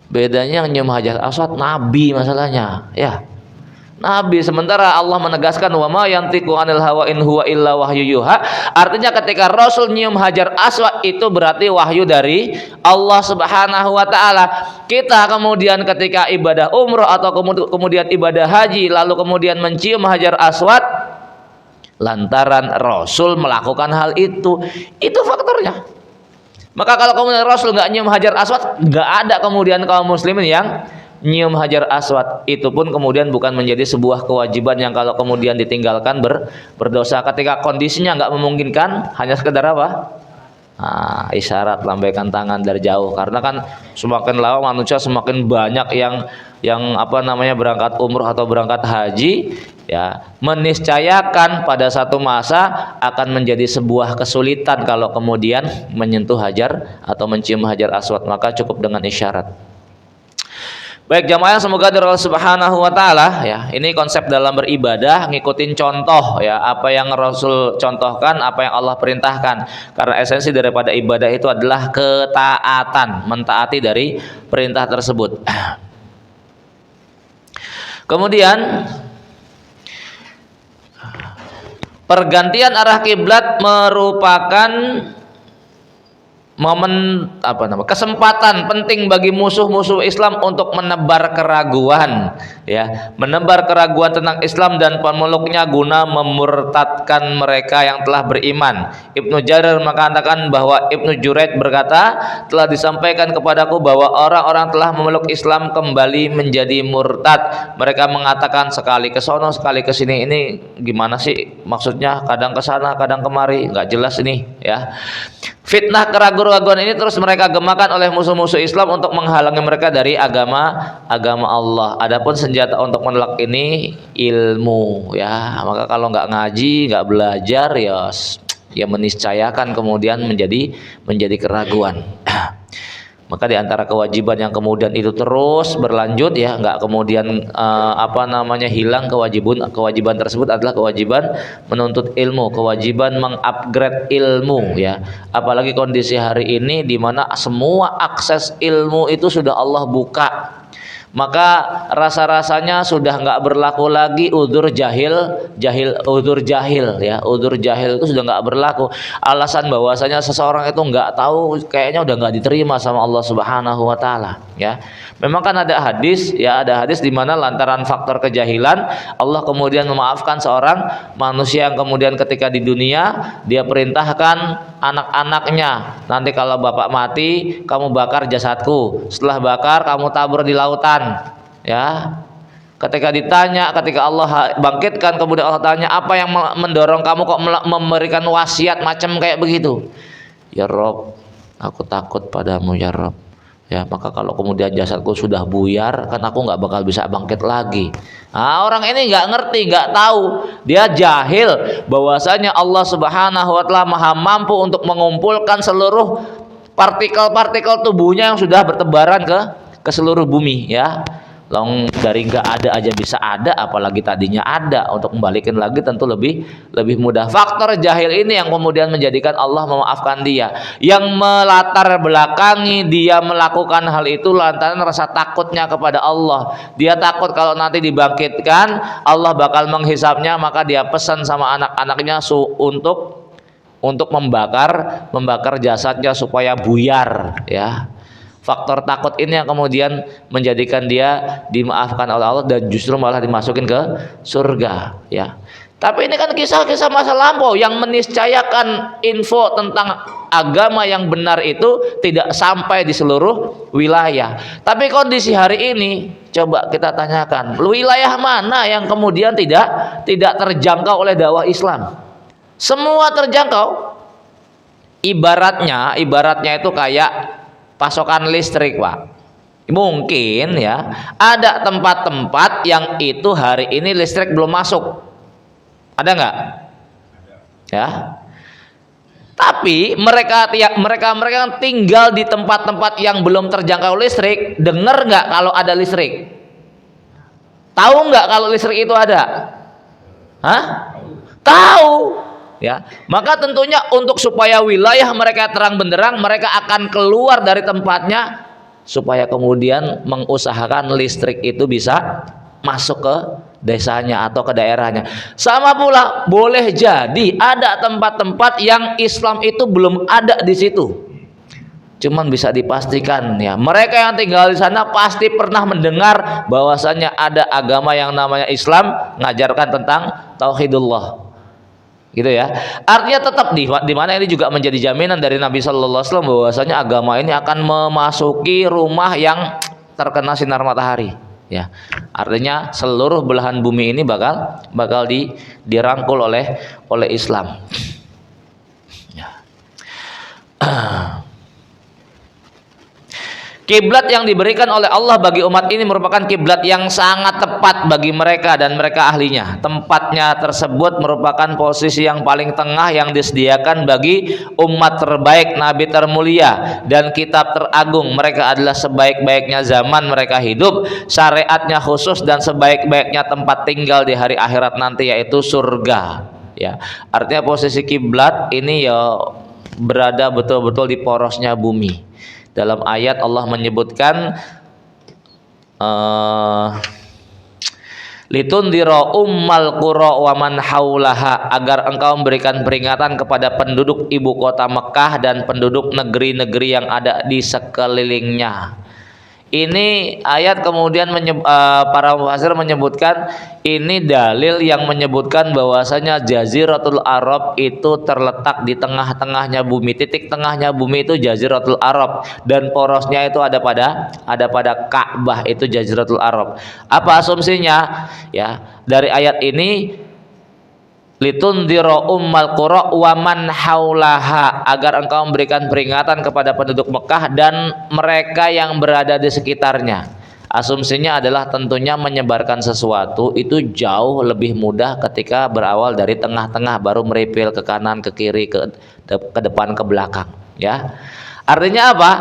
Bedanya yang nyium Hajar Aswad Nabi masalahnya, ya. Nabi, sementara Allah menegaskan wa ma yantiqu anil hawa in huwa illa wahyu yuha. Artinya ketika Rasul nyium Hajar Aswad itu berarti wahyu dari Allah Subhanahu wa taala. Kita kemudian ketika ibadah umroh atau kemudian ibadah haji lalu kemudian mencium Hajar Aswad, lantaran Rasul melakukan hal itu. Itu faktornya. Maka kalau kemudian Rasul nggak nyium Hajar Aswad, nggak ada kemudian kaum muslimin yang nyium Hajar Aswad. Itu pun kemudian bukan menjadi sebuah kewajiban yang kalau kemudian ditinggalkan berdosa. Ketika kondisinya nggak memungkinkan, hanya sekedar apa? Isyarat, lambaikan tangan dari jauh. Karena kan semakin lama manusia semakin banyak yang berangkat umroh atau berangkat haji, ya, meniscayakan pada satu masa akan menjadi sebuah kesulitan kalau kemudian menyentuh hajar atau mencium Hajar Aswad, maka cukup dengan isyarat. Baik jamaah, semoga dari Allah Subhanahu wa taala, ya, ini konsep dalam beribadah ngikutin contoh, ya, apa yang Rasul contohkan, apa yang Allah perintahkan. Karena esensi daripada ibadah itu adalah ketaatan, mentaati dari perintah tersebut. Kemudian pergantian arah kiblat merupakan momen kesempatan penting bagi musuh-musuh Islam untuk menebar keraguan, ya, menebar keraguan tentang Islam dan pemeluknya guna memurtadkan mereka yang telah beriman. Ibnu Jarir mengatakan bahwa Ibnu Juraid berkata, telah disampaikan kepadaku bahwa orang-orang telah memeluk Islam kembali menjadi murtad. Mereka mengatakan sekali ke sono sekali ke sini. Ini gimana sih maksudnya? Kadang ke sana kadang kemari, nggak jelas ini, ya. Fitnah keraguan-keraguan ini terus mereka gemakan oleh musuh-musuh Islam untuk menghalangi mereka dari agama Allah. Adapun senjata untuk menolak ini ilmu, ya. Maka kalau nggak ngaji, nggak belajar, ya meniscayakan kemudian menjadi keraguan. Maka di antara kewajiban yang kemudian itu terus berlanjut, ya, nggak kemudian hilang kewajiban tersebut adalah kewajiban menuntut ilmu, kewajiban mengupgrade ilmu, ya. Apalagi kondisi hari ini di mana semua akses ilmu itu sudah Allah buka. Maka rasa-rasanya sudah nggak berlaku lagi udzur jahil, ya. Udzur jahil itu sudah nggak berlaku. Alasan bahwasanya seseorang itu nggak tahu kayaknya udah nggak diterima sama Allah Subhanahu wa taala, ya. Memang kan ada hadis di mana lantaran faktor kejahilan Allah kemudian memaafkan seorang manusia yang kemudian ketika di dunia dia perintahkan anak-anaknya, nanti kalau bapak mati kamu bakar jasadku, setelah bakar kamu tabur di lautan, ya. Ketika Allah bangkitkan, kemudian Allah tanya, apa yang mendorong kamu kok memberikan wasiat macam kayak begitu? Ya Rob, aku takut padamu ya Rob. Ya, maka kalau kemudian jasadku sudah buyar, kan aku nggak bakal bisa bangkit lagi. Orang ini nggak ngerti, nggak tahu, dia jahil bahwasanya Allah Subhanahu wa taala maha mampu untuk mengumpulkan seluruh partikel-partikel tubuhnya yang sudah bertebaran ke seluruh bumi, ya. Dari nggak ada aja bisa ada, apalagi tadinya ada, untuk kembalikan lagi tentu lebih mudah. Faktor jahil ini yang kemudian menjadikan Allah memaafkan dia, yang melatar belakangi dia melakukan hal itu lantaran rasa takutnya kepada Allah. Dia takut kalau nanti dibangkitkan Allah bakal menghisapnya, maka dia pesan sama anak-anaknya untuk membakar jasadnya supaya buyar, ya. Faktor takut ini yang kemudian menjadikan dia dimaafkan oleh Allah dan justru malah dimasukin ke surga, ya. Tapi ini kan kisah-kisah masa lampau yang meniscayakan info tentang agama yang benar itu tidak sampai di seluruh wilayah. Tapi kondisi hari ini, coba kita tanyakan, wilayah mana yang kemudian tidak terjangkau oleh dakwah Islam? Semua terjangkau. Ibaratnya itu kayak pasokan listrik, Pak. Mungkin, ya, ada tempat-tempat yang itu hari ini listrik belum masuk. Ada nggak? Ya. Tapi mereka yang tinggal di tempat-tempat yang belum terjangkau listrik, dengar nggak kalau ada listrik? Tahu nggak kalau listrik itu ada? Tahu. Ya, maka tentunya untuk supaya wilayah mereka terang benderang, mereka akan keluar dari tempatnya supaya kemudian mengusahakan listrik itu bisa masuk ke desanya atau ke daerahnya. Sama pula boleh jadi ada tempat-tempat yang Islam itu belum ada di situ. Cuman bisa dipastikan, ya, mereka yang tinggal di sana pasti pernah mendengar bahwasanya ada agama yang namanya Islam, ngajarkan tentang tauhidullah. gitu ya. Artinya tetap di mana ini juga menjadi jaminan dari Nabi Sallallahu Alaihi Wasallam bahwasanya agama ini akan memasuki rumah yang terkena sinar matahari. Ya, artinya seluruh belahan bumi ini bakal dirangkul oleh Islam. Ya. Kiblat yang diberikan oleh Allah bagi umat ini merupakan kiblat yang sangat tepat bagi mereka dan mereka ahlinya. Tempatnya tersebut merupakan posisi yang paling tengah yang disediakan bagi umat terbaik, Nabi termulia dan kitab teragung. Mereka adalah sebaik-baiknya zaman mereka hidup, syariatnya khusus dan sebaik-baiknya tempat tinggal di hari akhirat nanti, yaitu surga. Ya, artinya posisi kiblat ini ya berada betul-betul di porosnya bumi. Dalam ayat Allah menyebutkan litundira ummal qura wa man haulaha, agar engkau memberikan peringatan kepada penduduk ibu kota Mekah dan penduduk negeri-negeri yang ada di sekelilingnya. Ini ayat kemudian para mufassir menyebutkan ini dalil yang menyebutkan bahwasanya Jaziratul Arab itu terletak di tengah-tengahnya bumi. Titik tengahnya bumi itu Jaziratul Arab dan porosnya itu ada pada Ka'bah, itu Jaziratul Arab. Apa asumsinya? Ya, dari ayat ini litundira ummal qura wa man haulaha, agar engkau memberikan peringatan kepada penduduk Mekah dan mereka yang berada di sekitarnya. Asumsinya adalah tentunya menyebarkan sesuatu itu jauh lebih mudah ketika berawal dari tengah-tengah, baru meripil ke kanan, ke kiri, ke depan, ke belakang, ya. Artinya apa?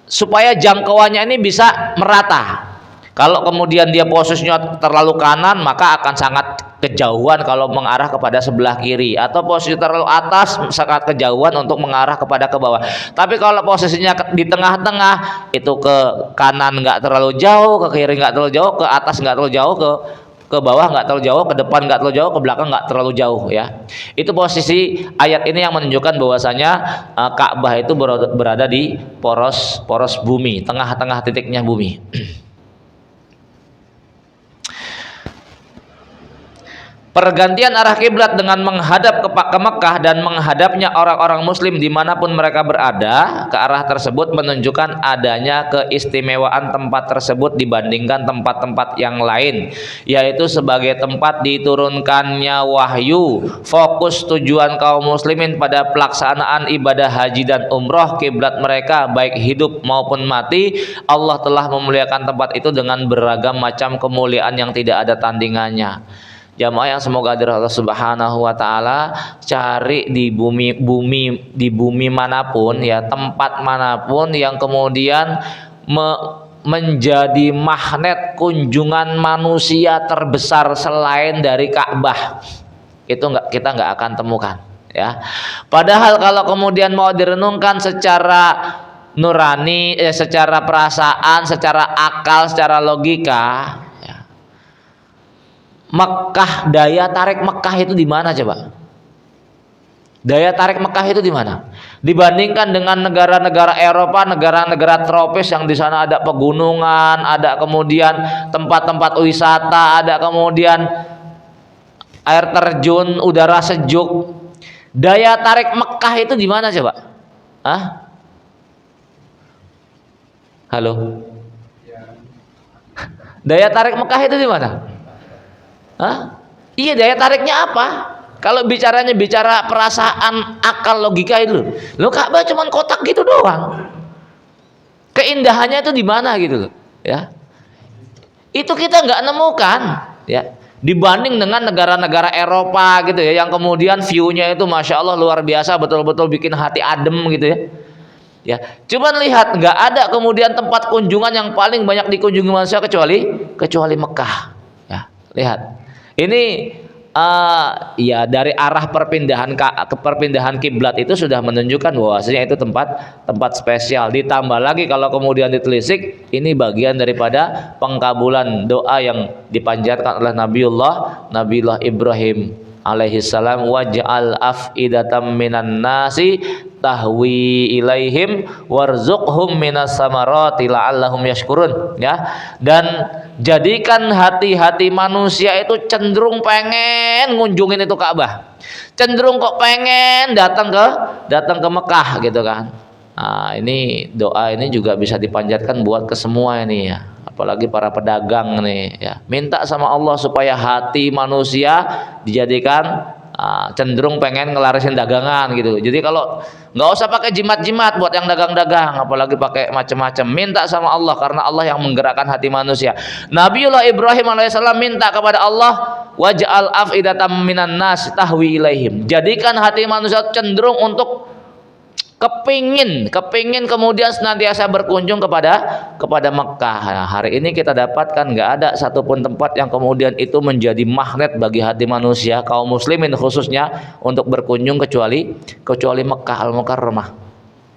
Supaya jangkauannya ini bisa merata. Kalau kemudian dia posisinya terlalu kanan, maka akan sangat kejauhan kalau mengarah kepada sebelah kiri, atau posisi terlalu atas sangat kejauhan untuk mengarah kepada ke bawah. Tapi kalau posisinya di tengah-tengah, itu ke kanan nggak terlalu jauh, ke kiri nggak terlalu jauh, ke atas nggak terlalu jauh, ke bawah nggak terlalu jauh, ke depan nggak terlalu jauh, ke belakang nggak terlalu jauh, ya. Itu posisi ayat ini yang menunjukkan bahwasanya Ka'bah itu berada di poros bumi, tengah-tengah titiknya bumi. Pergantian arah kiblat dengan menghadap ke Mekah dan menghadapnya orang-orang muslim dimanapun mereka berada ke arah tersebut menunjukkan adanya keistimewaan tempat tersebut dibandingkan tempat-tempat yang lain, yaitu sebagai tempat diturunkannya wahyu. Fokus tujuan kaum muslimin pada pelaksanaan ibadah haji dan umroh, kiblat mereka baik hidup maupun mati, Allah telah memuliakan tempat itu dengan beragam macam kemuliaan yang tidak ada tandingannya. Jamaah yang semoga dari Allah Subhanahu wa taala, cari di bumi manapun, ya, tempat manapun yang kemudian menjadi magnet kunjungan manusia terbesar selain dari Ka'bah. Itu kita nggak akan temukan, ya. Padahal kalau kemudian mau direnungkan secara nurani, secara perasaan, secara akal, secara logika, Mekah, daya tarik Mekah itu di mana coba? Daya tarik Mekah itu di mana? Dibandingkan dengan negara-negara Eropa, negara-negara tropis yang di sana ada pegunungan, ada kemudian tempat-tempat wisata, ada kemudian air terjun, udara sejuk. Daya tarik Mekah itu di mana coba? Hah? Halo? Daya tarik Mekah itu di mana? Hah? Iya, daya tariknya apa? Kalau bicara perasaan, akal, logika itu, lo Ka'bah cuman kotak gitu doang. Keindahannya itu di mana gitu loh, ya? Itu kita nggak nemukan, ya. Dibanding dengan negara-negara Eropa gitu ya, yang kemudian view-nya itu masya Allah luar biasa, betul-betul bikin hati adem gitu ya. Ya, cuman lihat, nggak ada kemudian tempat kunjungan yang paling banyak dikunjungi manusia kecuali Mekah. Ya, lihat. Ini ya dari arah perpindahan kiblat itu sudah menunjukkan bahwasanya itu tempat spesial. Ditambah lagi kalau kemudian ditelisik, ini bagian daripada pengkabulan doa yang dipanjatkan oleh Nabiullah Ibrahim alaihissalam, waj'al af'idatam minan nasi tahwi ilaihim warzuqhum minas samarati la'allahum yashkurun, ya. Dan jadikan hati-hati manusia itu cenderung pengen ngunjungin itu Ka'bah, cenderung kok pengen datang ke Mekah gitu kan. Nah, ini doa ini juga bisa dipanjatkan buat ke semua ini ya, apalagi para pedagang nih ya. Minta sama Allah supaya hati manusia dijadikan cenderung pengen ngelarisin dagangan gitu. Jadi kalau nggak usah pakai jimat-jimat buat yang dagang-dagang, apalagi pakai macam-macam. Minta sama Allah karena Allah yang menggerakkan hati manusia. Nabiullah Ibrahim alaihissalam minta kepada Allah, waj'al af'idatam minan nas tahwi ilaihim. Jadikan hati manusia cenderung untuk kepingin kemudian senantiasa berkunjung kepada Mekah. Nah, hari ini kita dapatkan nggak ada satupun tempat yang kemudian itu menjadi magnet bagi hati manusia kaum muslimin khususnya untuk berkunjung kecuali Mekah Al-Mukarramah.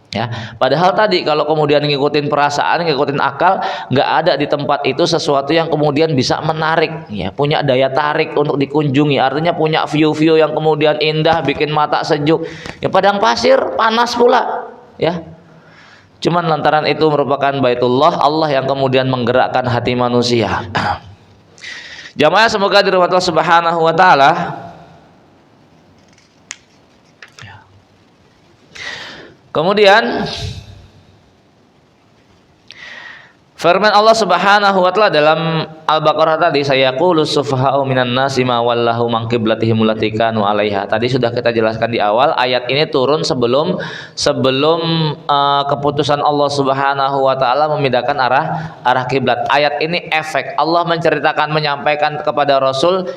Ya, padahal tadi kalau kemudian ngikutin perasaan, ngikutin akal, nggak ada di tempat itu sesuatu yang kemudian bisa menarik, ya, punya daya tarik untuk dikunjungi. Artinya punya view-view yang kemudian indah, bikin mata sejuk. Ya, padang pasir panas pula, ya. Cuman lantaran itu merupakan Baitullah, Allah yang kemudian menggerakkan hati manusia. Jamaah semoga dirahmati Allah Subhanahu wa taala. Kemudian firman Allah Subhanahu wa taala dalam Al-Baqarah tadi, sayaqulus sufaha'u minan nasi ma wallahu man qiblatihim allati kanu 'alaiha. Tadi sudah kita jelaskan di awal, ayat ini turun sebelum keputusan Allah Subhanahu wa taala memindahkan arah kiblat. Ayat ini efek Allah menyampaikan kepada Rasul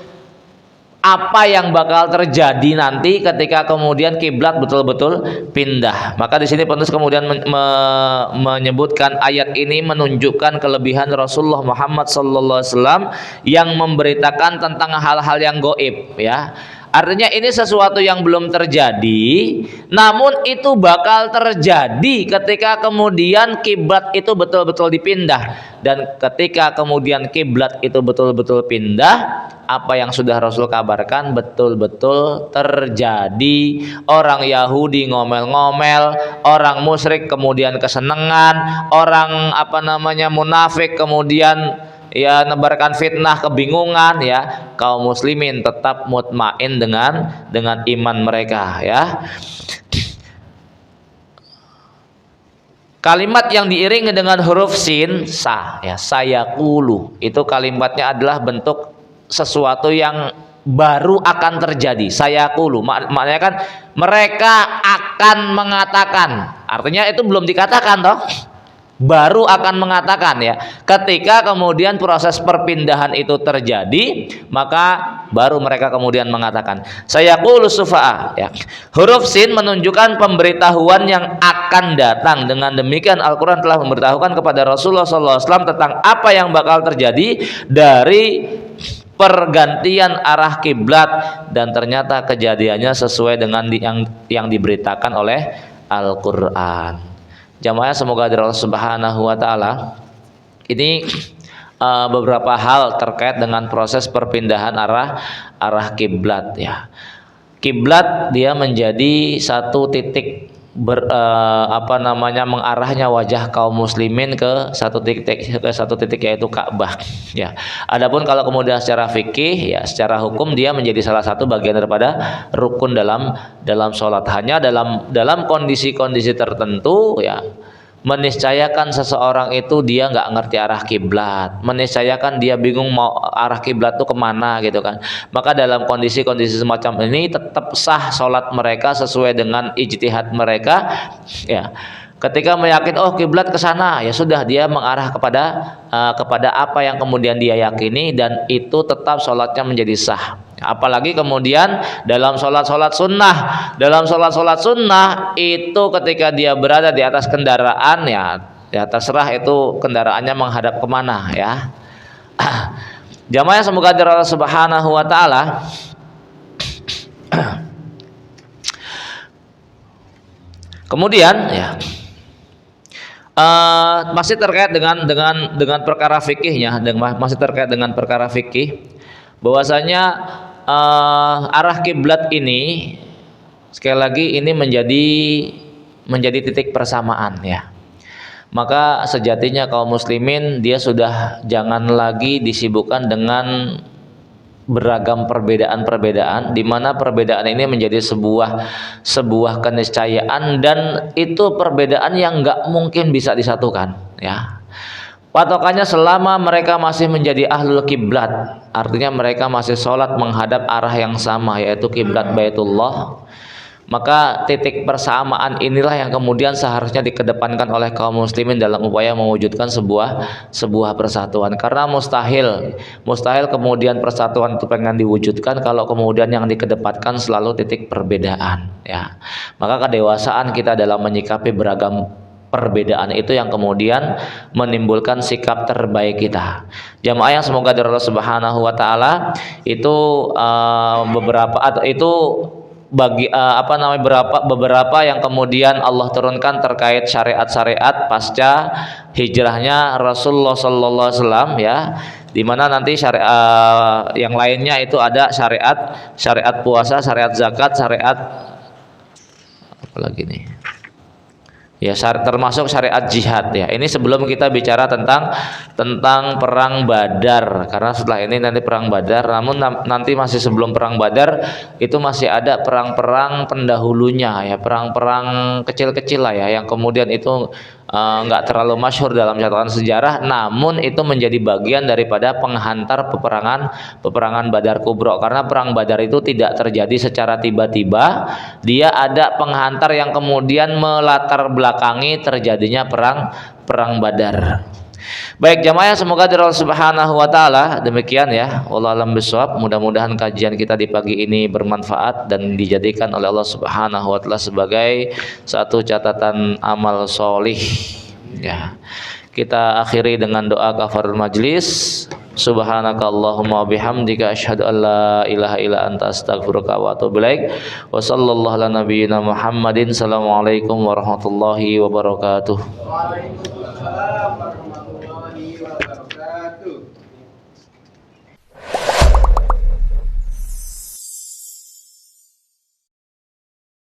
apa yang bakal terjadi nanti ketika kemudian kiblat betul-betul pindah. Maka di sini penulis kemudian menyebutkan ayat ini menunjukkan kelebihan Rasulullah Muhammad SAW yang memberitakan tentang hal-hal yang gaib, ya. Artinya ini sesuatu yang belum terjadi, namun itu bakal terjadi ketika kemudian kiblat itu betul-betul dipindah. Dan ketika kemudian kiblat itu betul-betul pindah, apa yang sudah Rasul kabarkan betul-betul terjadi. Orang Yahudi ngomel-ngomel, orang musyrik kemudian kesenangan, orang munafik kemudian ya nebarkan fitnah, kebingungan, ya. Kaum muslimin tetap mutmain dengan iman mereka, ya. Kalimat yang diiringi dengan huruf sin, sa, ya, sayaqulu, itu kalimatnya adalah bentuk sesuatu yang baru akan terjadi. Sayaqulu maknanya kan mereka akan mengatakan, artinya itu belum dikatakan toh, baru akan mengatakan, ya. Ketika kemudian proses perpindahan itu terjadi, maka baru mereka kemudian mengatakan sayaqulu sufa'a, ya. Huruf sin menunjukkan pemberitahuan yang akan datang. Dengan demikian Al-Qur'an telah memberitahukan kepada Rasulullah SAW tentang apa yang bakal terjadi dari pergantian arah kiblat, dan ternyata kejadiannya sesuai dengan yang diberitakan oleh Al-Qur'an. Jamaah semoga dari Allah Subhanahu wa taala, ini beberapa hal terkait dengan proses perpindahan arah kiblat, ya. Kiblat dia menjadi satu titik mengarahnya wajah kaum muslimin ke satu titik yaitu Ka'bah, ya. Adapun kalau kemudian secara fikih, ya, secara hukum dia menjadi salah satu bagian daripada rukun dalam sholat. Hanya dalam kondisi-kondisi tertentu, ya, meniscayakan seseorang itu dia nggak ngerti arah kiblat, meniscayakan dia bingung mau arah kiblat tuh kemana gitu kan. Maka dalam kondisi-kondisi semacam ini tetap sah sholat mereka sesuai dengan ijtihad mereka, ya. Ketika meyakin kiblat ke sana, ya sudah, dia mengarah kepada apa yang kemudian dia yakini, dan itu tetap sholatnya menjadi sah. Apalagi kemudian dalam sholat sunnah itu ketika dia berada di atas kendaraan, ya terserah itu kendaraannya menghadap kemana, ya. Jamaah semoga Allah Subhanahu wa taala. Kemudian, ya, masih terkait dengan perkara fikihnya, masih terkait dengan perkara fikih, bahwasanya arah kiblat ini sekali lagi ini menjadi menjadi titik persamaan ya. Maka sejatinya kaum muslimin dia sudah jangan lagi disibukkan dengan beragam perbedaan-perbedaan, di mana perbedaan ini menjadi sebuah keniscayaan, dan itu perbedaan yang nggak mungkin bisa disatukan ya. Patokannya selama mereka masih menjadi ahlul kiblat, artinya mereka masih sholat menghadap arah yang sama, yaitu kiblat Baitullah, maka titik persamaan inilah yang kemudian seharusnya dikedepankan oleh kaum muslimin dalam upaya mewujudkan sebuah persatuan. Karena mustahil kemudian persatuan itu pengen diwujudkan kalau kemudian yang dikedepankan selalu titik perbedaan ya. Maka kedewasaan kita dalam menyikapi beragam perbedaan itu yang kemudian menimbulkan sikap terbaik kita. Jamaah yang semoga dari Allah Subhanahu wa taala itu beberapa yang kemudian Allah turunkan terkait syariat-syariat pasca hijrahnya Rasulullah sallallahu alaihi wasallam ya, di mana nanti syariat yang lainnya itu ada syariat puasa, syariat zakat, syariat apa lagi nih? Ya, termasuk syariat jihad ya. Ini sebelum kita bicara tentang perang Badar, karena setelah ini nanti perang Badar. Namun nanti masih sebelum perang Badar itu masih ada perang-perang pendahulunya ya, perang-perang kecil-kecil lah ya, yang kemudian itu nggak terlalu masyhur dalam catatan sejarah, namun itu menjadi bagian daripada penghantar peperangan Badar Kubro. Karena perang Badar itu tidak terjadi secara tiba-tiba, dia ada penghantar yang kemudian melatar belakangi terjadinya perang Badar. Baik jamaah, semoga dari Allah Subhanahu wa taala demikian ya. Wallahu a'lam bishawab. Mudah-mudahan kajian kita di pagi ini bermanfaat dan dijadikan oleh Allah Subhanahu wa taala sebagai satu catatan amal solih ya. Kita akhiri dengan doa kafarul majlis. Subhanakallahumma bihamdika asyhadu an la ilaha illa anta astaghfiruka wa atubu ilaik. Wa sallallahu ala nabiyyina Muhammadin. Assalamualaikum warahmatullahi wabarakatuh. Waalaikumsalam warahmatullahi wabarakatuh.